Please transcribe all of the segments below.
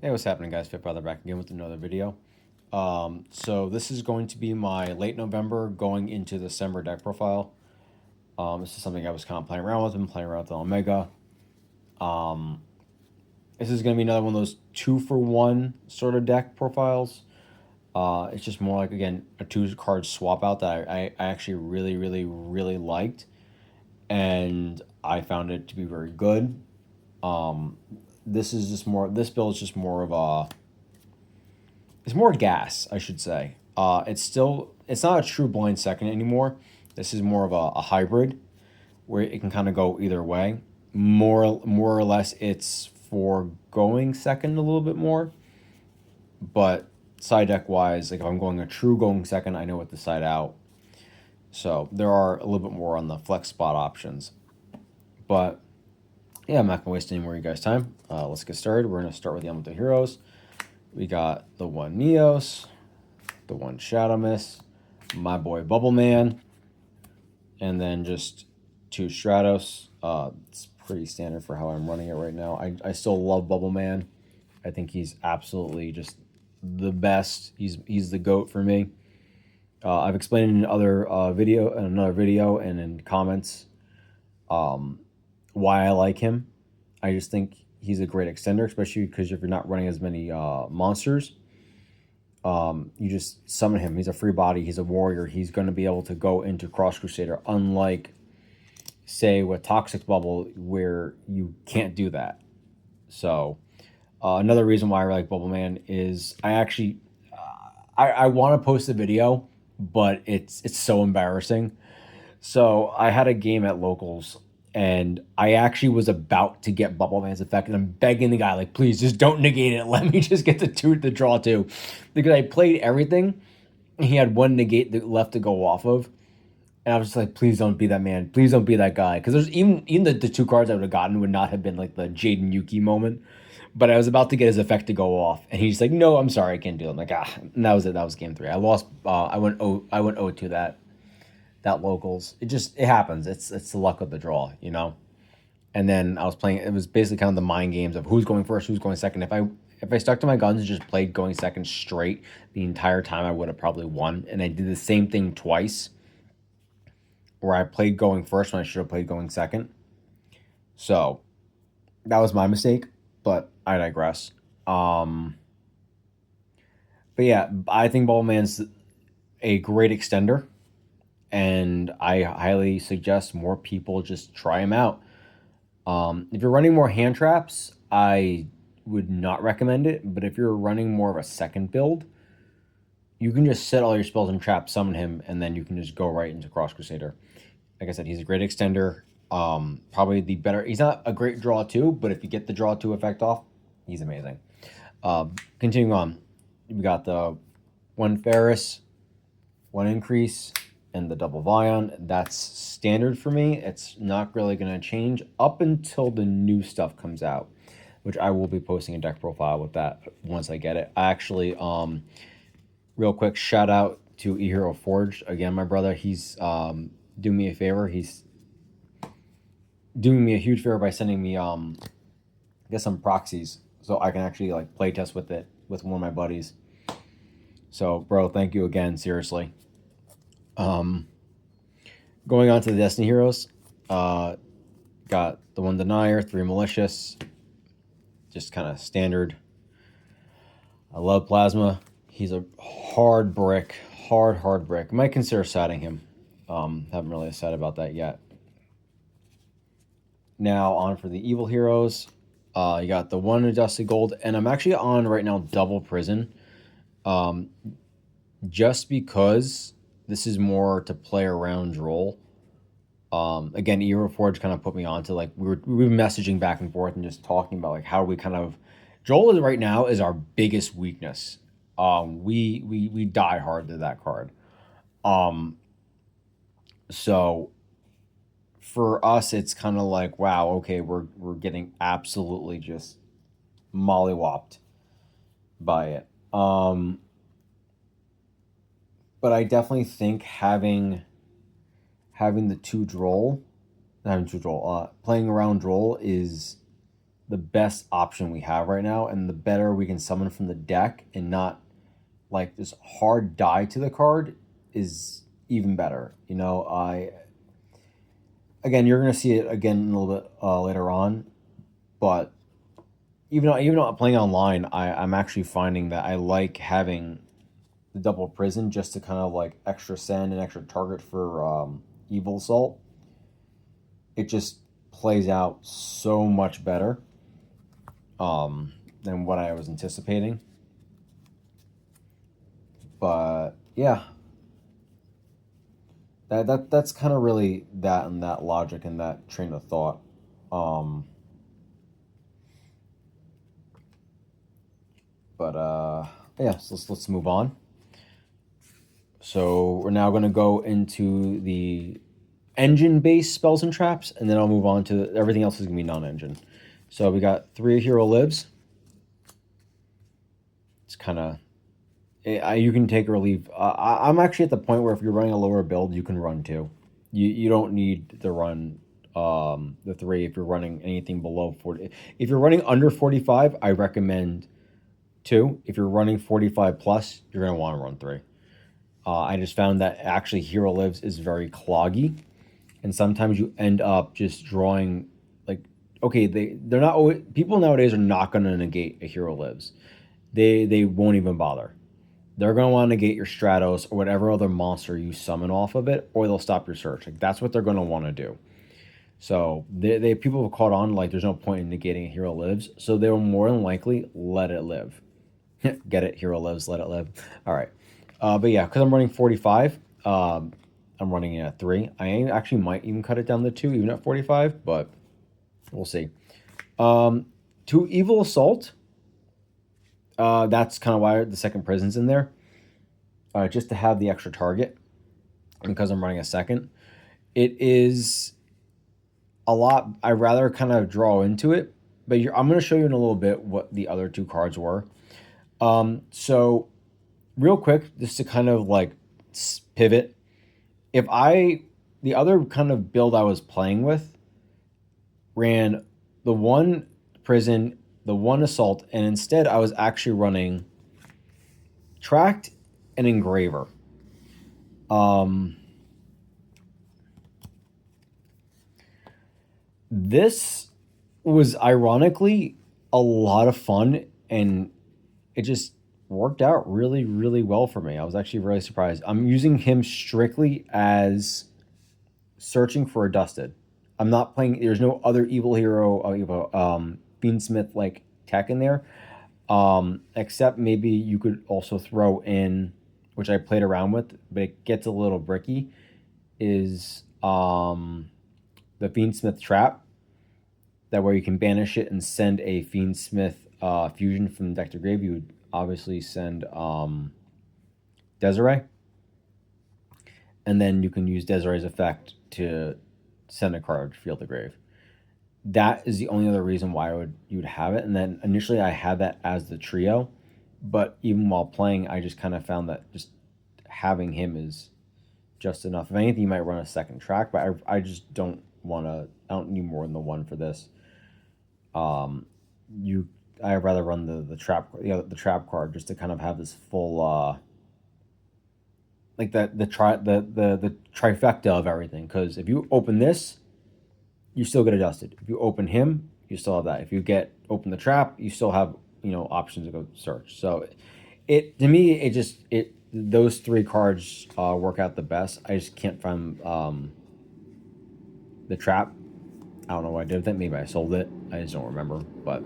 Hey, what's happening, guys? Fit Brother back again with another video. So this is going to be my late November going into December deck profile. This is something I was kind of playing around with. Been playing around with the Omega. Um, this is going to be another one of those 2-for-1 sort of deck profiles. It's just more like, again, a 2-card swap out that I actually really liked, and I found it to be very good. Um, this is just more. This build is just more of a. It's more gas, I should say. It's not a true blind second anymore. This is more of a hybrid where it can kind of go either way. More or less, it's for going second a little bit more, but side deck wise, like if I'm going a true going second, I know what to side out. So there are a little bit more on the flex spot options. But yeah, I'm not gonna waste any more of you guys' time. Let's get started. We're gonna start with the Elemental Heroes. We got the one Neos, the one Shadow Mist, my boy Bubble Man, and then just 2 Stratos. It's pretty standard for how I'm running it right now. I still love Bubble Man. I think he's absolutely just the best. He's the GOAT for me. I've explained in another video and in comments why I like him. I just think he's a great extender, especially because if you're not running as many monsters, you just summon him. He's a free body. He's a warrior. He's going to be able to go into Cross Crusader, unlike, say, with Toxic Bubble, where you can't do that. So, another reason why I like Bubble Man is I want to post a video, but it's so embarrassing. So I had a game at locals, and I actually was about to get Bubble Man's effect, and I'm begging the guy, like, please just don't negate it. Let me just get the draw two, because I played everything. And he had one negate left to go off of, and I was just like, please don't be that man. Please don't be that guy. Because there's even the 2 cards I would have gotten would not have been like the Jaden Yuki moment. But I was about to get his effect to go off, and he's like, "No, I'm sorry, I can't do it." I'm like, and that was it. That was game 3. I lost. I went 0 to that locals. It happens. It's the luck of the draw, you know. And then I was playing. It was basically kind of the mind games of who's going first, who's going second. If I stuck to my guns and just played going second straight the entire time, I would have probably won. And I did the same thing twice, where I played going first when I should have played going second. So that was my mistake, but I digress. But yeah, I think Ballman's a great extender, and I highly suggest more people just try him out. If you're running more hand traps, I would not recommend it. But if you're running more of a second build, you can just set all your spells and traps, summon him, and then you can just go right into Cross Crusader. Like I said, he's a great extender. Probably the better. He's not a great draw two, but if you get the draw two effect off, he's amazing. Continuing on, we got the one Ferris, one increase, and the double Vion. That's standard for me. It's not really going to change up until the new stuff comes out, which I will be posting a deck profile with that once I get it. I actually, real quick, shout out to eHero Forged. Again, my brother, he's doing me a favor. He's doing me a huge favor by sending me I guess some proxies so I can actually like play test with it with one of my buddies. So, bro, thank you again, seriously. Going on to the Destiny Heroes, got the one Denier, 3 Malicious, just kind of standard. I love Plasma. He's a hard brick, hard brick. Might consider siding him. Haven't really decided about that yet. Now on for the Evil Heroes. You got the one Adjusted Gold, and I'm actually on right now Double Prison. Just because this is more to play around role. Again, Eero Forge kind of put me onto like we were messaging back and forth and just talking about like how we kind of Joel is right now is our biggest weakness. We die hard to that card. So for us, it's kind of like wow, okay, we're getting absolutely just mollywopped by it. But I definitely think having the playing around droll is the best option we have right now, and the better we can summon from the deck and not like this hard die to the card is even better. You know, again, you're gonna see it again a little bit later on, but even though playing online, I'm actually finding that I like having the double prison just to kind of like extra send and extra target for evil assault. It just plays out so much better than what I was anticipating. But yeah, that's kind of really that and that logic and that train of thought. Um, but yeah, so let's move on. So we're now going to go into the engine-based spells and traps, and then I'll move on to everything else is going to be non-engine. So we got 3 hero lives. It's kind of you can take or leave. I'm actually at the point where if you're running a lower build, you can run 2. You don't need to run the 3 if you're running anything below 40. If you're running under 45, I recommend 2. If you're running 45 plus, you're going to want to run 3. I just found that actually hero lives is very cloggy, and sometimes you end up just drawing like, okay, they're not always, people nowadays are not going to negate a hero lives. They won't even bother. They're going to want to negate your Stratos or whatever other monster you summon off of it, or they'll stop your search. Like that's what they're going to want to do. So they people have caught on like there's no point in negating a hero lives, so they will more than likely let it live. Get it? Hero lives, let it live. All right. But yeah, because I'm running 45, I'm running it at 3. I actually might even cut it down to 2, even at 45, but we'll see. 2 evil assault. That's kind of why the second prison's in there. Just to have the extra target. And because I'm running a second. It is a lot. I'd rather kind of draw into it. But I'm going to show you in a little bit what the other 2 cards were. So real quick, just to kind of like pivot. The other kind of build I was playing with ran the 1 prison, the 1 assault, and instead I was actually running tracked and engraver. This was ironically a lot of fun, and it just worked out really, really well for me. I was actually really surprised. I'm using him strictly as searching for a dusted. I'm not playing. There's no other evil hero, Beansmith like tech in there, except maybe you could also throw in, which I played around with, but it gets a little bricky. Is the Fiendsmith trap? That way you can banish it and send a Fiendsmith fusion from deck to grave. You would obviously send Desiree, and then you can use Desiree's effect to send a card field to grave. That is the only other reason why you would have it. And then initially I had that as the trio, but even while playing, I just kind of found that just having him is just enough. If anything, you might run a second track, but I just don't want to. I don't need more than the 1 for this. I'd rather run the trap, the trap card, just to kind of have this full like the trifecta of everything. Because if you open this, you still get adjusted. If you open him, you still have that. If you open the trap, you still have options to go search. So to me those 3 cards work out the best. I just can't find the trap. I don't know what I did with it. Maybe I sold it. I just don't remember. But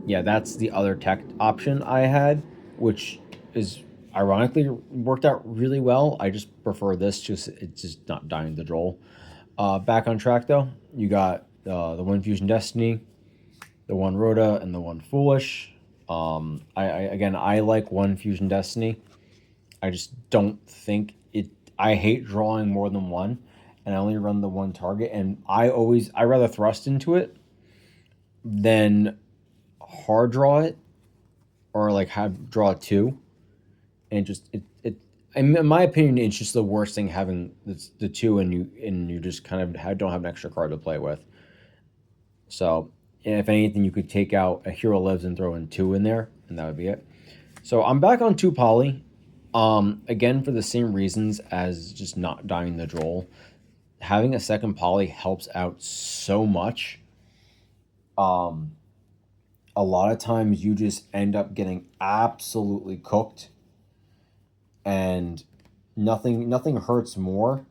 yeah, that's the other tech option I had, which is ironically worked out really well. I just prefer this. It's just not dying to droll. Back on track though. You got the 1 Fusion Destiny, the 1 Rhoda, and the 1 Foolish. I like 1 Fusion Destiny. I just don't think it. I hate drawing more than 1, and I only run the 1 target. And I rather thrust into it than hard draw it, or like have draw 2, and in my opinion, it's just the worst thing having the 2 and you just kind of don't have an extra card to play with. So if anything, you could take out a Hero Lives and throw in 2 in there, and that would be it. So I'm back on 2 poly. Again, for the same reasons as just not dying the droll. Having a second poly helps out so much. A lot of times you just end up getting absolutely cooked, and nothing hurts more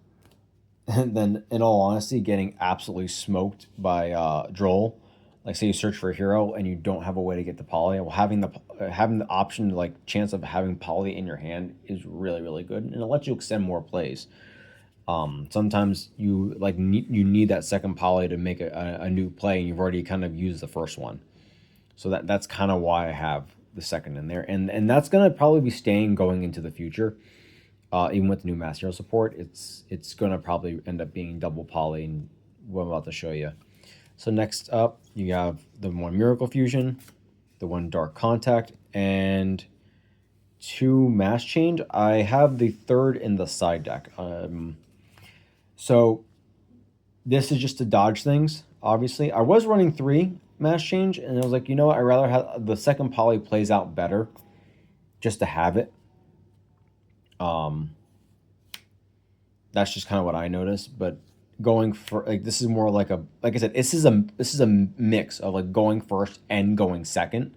than, in all honesty, getting absolutely smoked by droll. Like, say you search for a hero and you don't have a way to get the poly. Well, having the option, like chance of having poly in your hand, is really really good, and it lets you extend more plays. Sometimes you you need that second poly to make a new play, and you've already kind of used the first one. So that's kind of why I have the second in there, and that's gonna probably be staying going into the future. Even with new Mass Hero support, it's gonna probably end up being double poly, and what I'm about to show you. So next up, you have the one Miracle Fusion, the one Dark Contact, and 2 Mass Change. I have the third in the side deck. So this is just to dodge things. Obviously, I was running 3 Mass Change, and I was like, you know what? I'd rather have the second poly plays out better, just to have it. That's just kind of what I noticed. But going for, like, this is more like like I said, this is a mix of like going first and going second.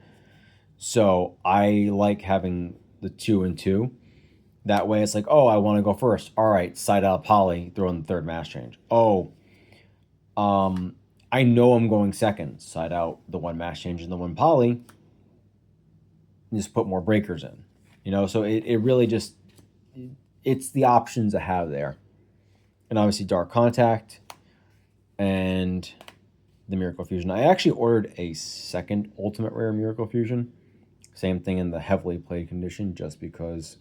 So I like having the 2 and 2. That way it's like, oh, I want to go first. All right, side out poly, throw in the third Mass Change. Oh, I know I'm going second. Side out the 1 Mass Change and the 1 poly, and just put more breakers in. So it really just, it's the options I have there. And obviously Dark Contact and the Miracle Fusion. I actually ordered a second Ultimate Rare Miracle Fusion. Same thing in the heavily played condition, just because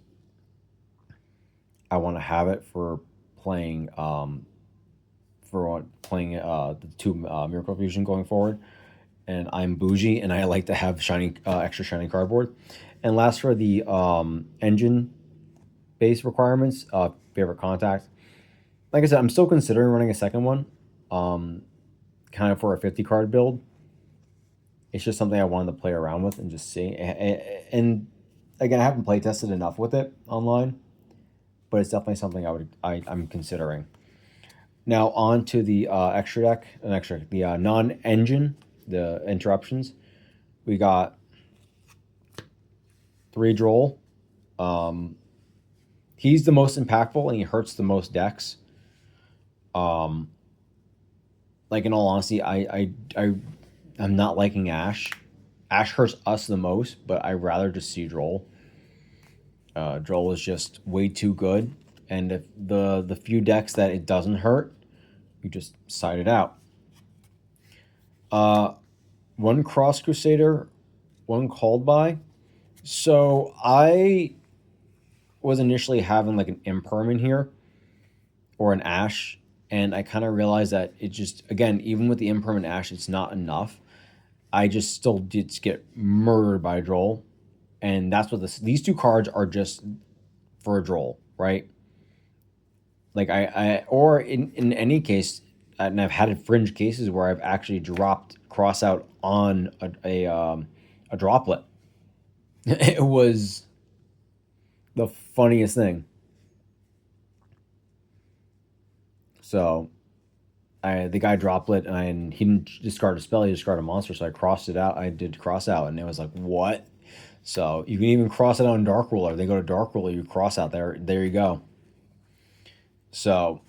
I want to have it for playing the 2 Miracle Fusion going forward. And I'm bougie, and I like to have extra shiny cardboard. And last, for the engine base requirements, favorite contact. Like I said, I'm still considering running a second one, kind of for a 50 card build. It's just something I wanted to play around with and just see. And again, I haven't play tested enough with it online, but it's definitely something I'm considering. Now on to the extra deck, the non-engine, the interruptions. We got 3 droll. He's the most impactful, and he hurts the most decks. Like, in all honesty, I'm not liking Ash. Ash hurts us the most, but I'd rather just see droll. Droll is just way too good, and if the few decks that it doesn't hurt, you just side it out. 1 Cross Crusader, 1 Called By. So I was initially having like an impermanent here, or an Ash, and I kind of realized that it just, again, even with the impermanent Ash, it's not enough. I just still did get murdered by a droll, and that's what these 2 cards are, just for a droll, right? Like, or in any case, and I've had fringe cases where I've actually dropped cross out on a droplet. It was the funniest thing. So the guy droplet, and he didn't discard a spell, he discarded a monster, so I crossed it out. I did cross out, and it was like, what? So you can even cross it out on Dark Ruler. They go to Dark Ruler, you cross out there you go. So,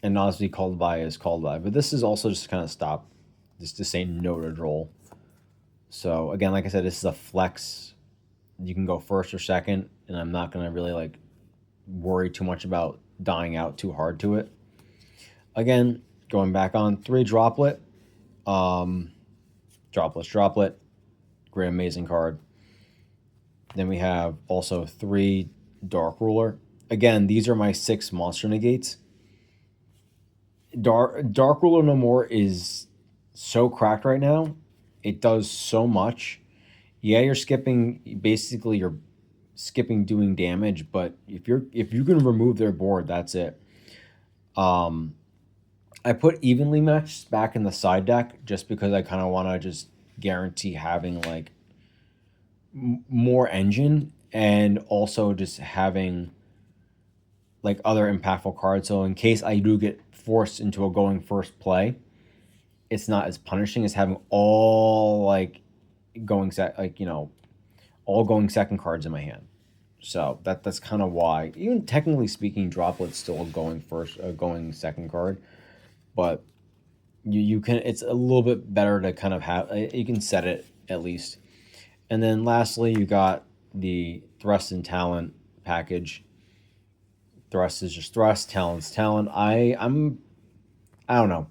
and honestly, Called By is Called By, but this is also just to kind of stop, just to say no to droll. So again, like I said, this is a flex. You can go first or second, and I'm not gonna really like worry too much about dying out too hard to it. Again, going back on 3 droplet, droplet, great, amazing card. Then we have also 3 Dark Ruler. Again, these are my 6 monster negates. Dark Ruler No More is so cracked right now. It does so much. Yeah, you're skipping doing damage, but if you can remove their board, that's it. I put evenly matched back in the side deck just because I kind of want to just guarantee having like more engine, and also just having like other impactful cards. So in case I do get forced into a going first play, it's not as punishing as having all like going set, like, you know, all going second cards in my hand. So that's kind of why, even technically speaking, Droplet's still a going first, a going second card, but you can, it's a little bit better to kind of have, you can set it at least. And then lastly, you got the thrust and talent package. Thrust is just thrust, talent's talent. I don't know.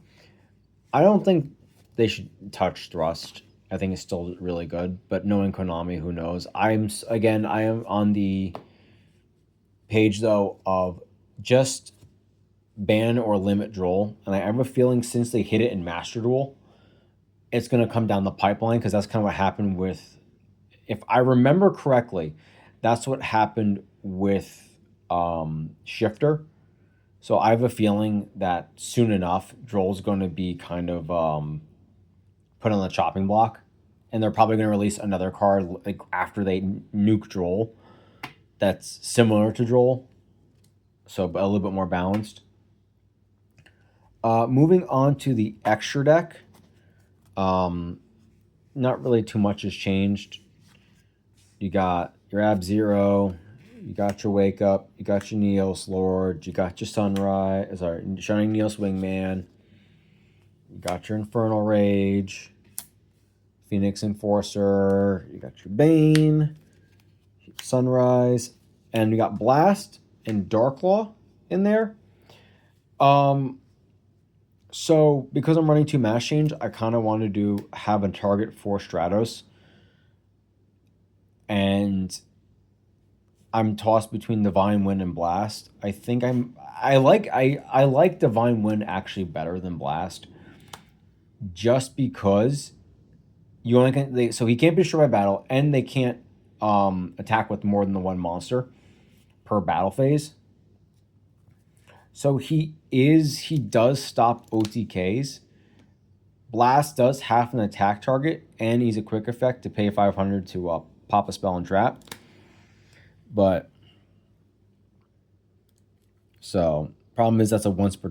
I don't think they should touch thrust. I think it's still really good, but knowing Konami, who knows? I am on the page though of just ban or limit Droll, and I have a feeling since they hit it in Master Duel, it's going to come down the pipeline, because that's kind of what happened with, if I remember correctly, that's what happened with Shifter. So I have a feeling that soon enough, Droll's going to be kind of put on the chopping block, and they're probably going to release another card like after they nuke Droll that's similar to Droll, so a little bit more balanced. Moving on to the extra deck, not really too much has changed. You got your Ab Zero, you got your Wake Up, you got your Neos Lord, you got your Sunrise, sorry, Shining Neos Wingman, you got your Infernal Rage, Phoenix Enforcer, you got your Bane, Sunrise, and you got Blast and Darklaw in there. So because I'm running 2 Mass Change, I kind of want to have a target for Stratos, and I'm tossed between Divine Wind and Blast. I like Divine Wind actually better than Blast, just because you only can, so he can't be destroyed by battle, and they can't attack with more than the one monster per battle phase. So he does stop OTKs. Blast does have an attack target, and he's a quick effect to pay 500 to pop a spell and trap. But so problem is that's a once per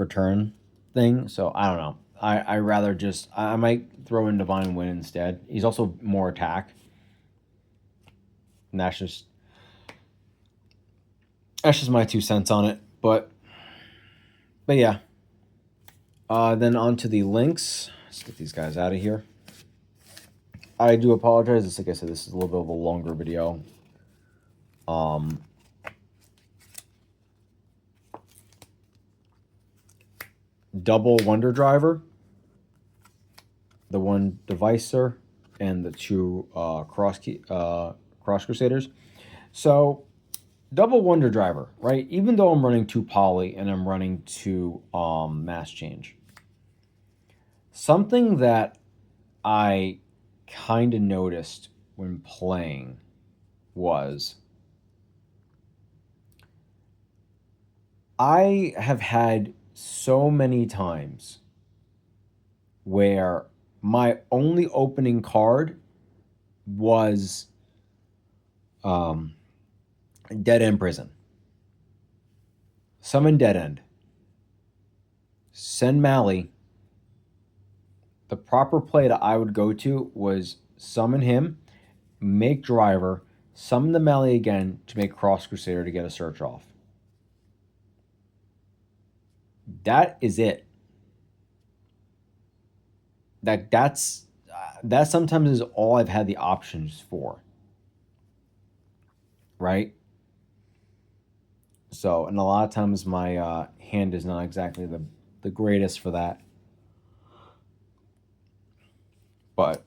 turn thing. So I don't know. I rather just, I might throw in Divine Wind instead. He's also more attack, and that's just my 2 cents on it. But yeah. Then on to the links. Let's get these guys out of here. I do apologize. It's like I said, this is a little bit of a longer video. Double Wonder Driver, the one Devicer, and the 2 Cross Crusaders. So Double Wonder Driver, right? Even though I'm running 2 Poly and I'm running 2 Mass Change, something that I kind of noticed when playing was I have had so many times where my only opening card was Dead End Prison. Summon Dead End. Send Mally. The proper play that I would go to was summon him, make Driver, summon the Mally again to make Cross Crusader to get a search off. That is it. That sometimes is all I've had the options for. Right? So, and a lot of times my hand is not exactly the greatest for that. But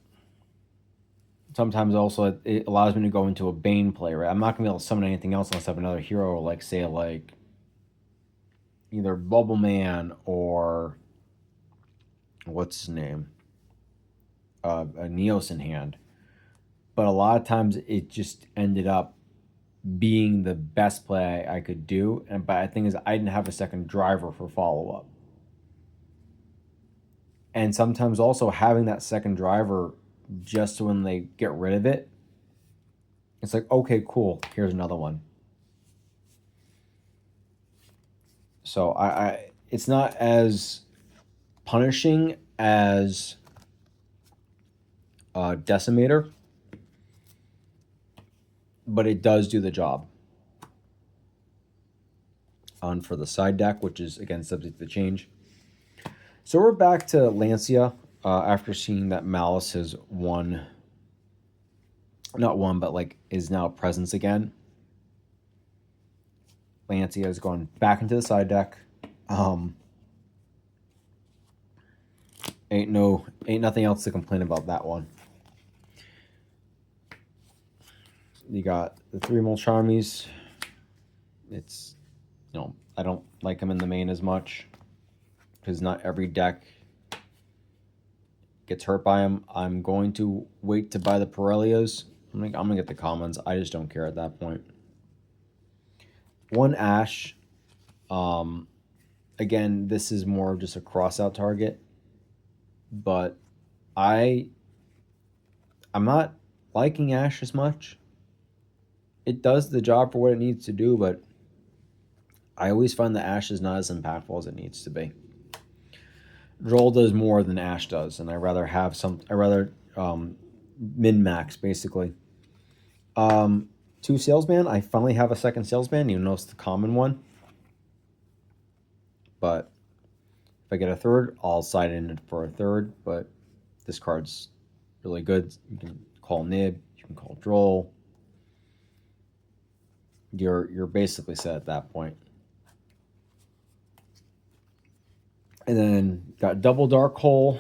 sometimes also it allows me to go into a Bane play, right? I'm not going to be able to summon anything else unless I have another hero, like, say, like either Bubble Man or what's his name? A Neos in hand. But a lot of times it just ended up being the best play I could do. But I think is I didn't have a second driver for follow up. And sometimes also having that second driver just so when they get rid of it, it's like, okay, cool, here's another one. So it's not as punishing as Decimator, but it does do the job. On for the side deck, which is again subject to change. So we're back to Lancia after seeing that Malice has won, not won, but like is now a presence again. Lancia has gone back into the side deck. Ain't nothing else to complain about that one. You got the 3 Molcharmies. It's, I don't like them in the main as much because not every deck gets hurt by them. I'm going to wait to buy the Pirellios. I'm gonna get the commons. I just don't care at that point. 1 Ash. Again, this is more of just a cross-out target, but I'm not liking Ash as much. It does the job for what it needs to do, but I always find the Ash is not as impactful as it needs to be. Droll does more than Ash does, and I rather min-max, basically. 2 Salesman. I finally have a second Salesman, even though it's the common one. But if I get a third, I'll side in for a third, but this card's really good. You can call Nib, you can call Droll. You're basically set at that point. And then got double Dark Hole,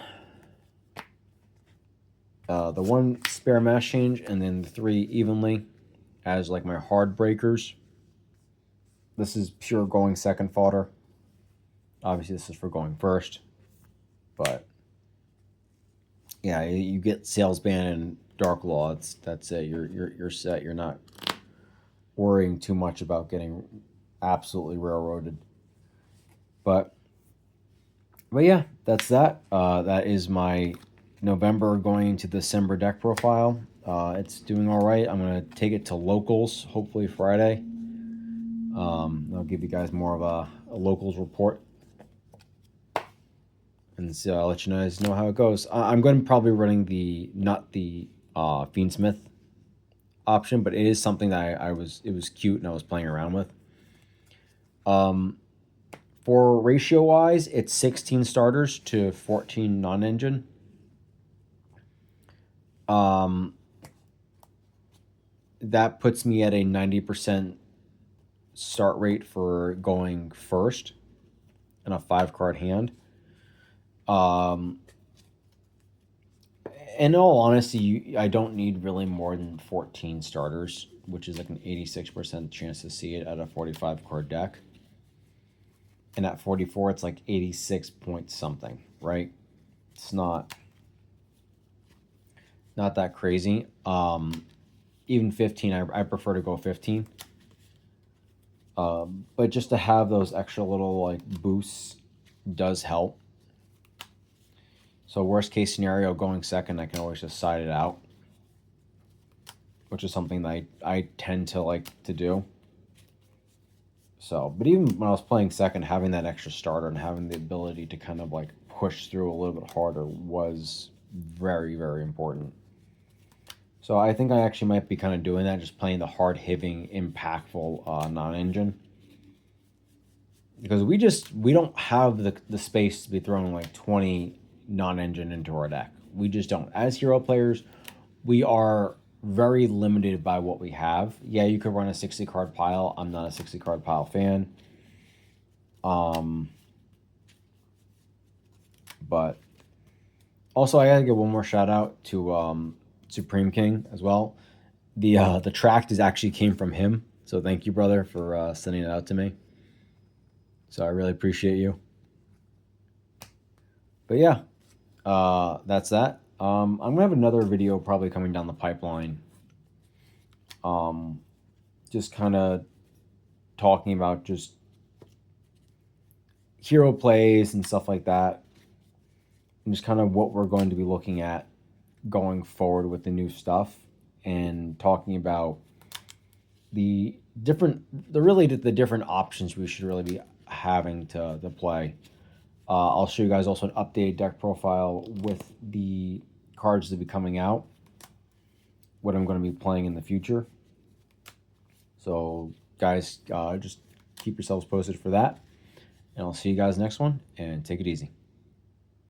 the 1 spare mass change, and then the 3 evenly as like my hard breakers. This is pure going second fodder. Obviously, this is for going first, but yeah, you get Salesman and Dark Law. That's it. You're set. You're not worrying too much about getting absolutely railroaded. But yeah, that's that. That is my November going into December deck profile. It's doing all right. I'm gonna take it to locals, hopefully Friday. I'll give you guys more of a locals report, and so I'll let you guys know how it goes. I'm going to probably running not the Fiendsmith option, but it is something that it was cute and I was playing around with. For ratio wise, it's 16 starters to 14 non-engine. That puts me at a 90% start rate for going first in a 5-card hand. In all honesty, I don't need really more than 14 starters, which is like an 86% chance to see it at a 45-card deck. And at 44, it's like 86 point something, right? It's not that crazy. Even 15, I prefer to go 15. But just to have those extra little like boosts does help. So worst case scenario, going second, I can always just side it out, which is something that I tend to like to do. So, but even when I was playing second, having that extra starter and having the ability to kind of like push through a little bit harder was very, very important. So I think I actually might be kind of doing that, just playing the hard-hitting, impactful non-engine. Because we don't have the space to be throwing like 20 non-engine into our deck. We just don't. As hero players, we are very limited by what we have. Yeah, you could run a 60-card pile. I'm not a 60-card pile fan. But also I gotta give one more shout out to Supreme King as well. The tract actually came from him, so thank you, brother, for sending it out to me. So I really appreciate you. But yeah, that's that. I'm gonna have another video probably coming down the pipeline. just kind of talking about just hero plays and stuff like that, and just kind of what we're going to be looking at going forward with the new stuff, and talking about the different options we should really be having to play. I'll show you guys also an updated deck profile with the cards that will be coming out, what I'm going to be playing in the future. So, guys, just keep yourselves posted for that. And I'll see you guys next one, and take it easy.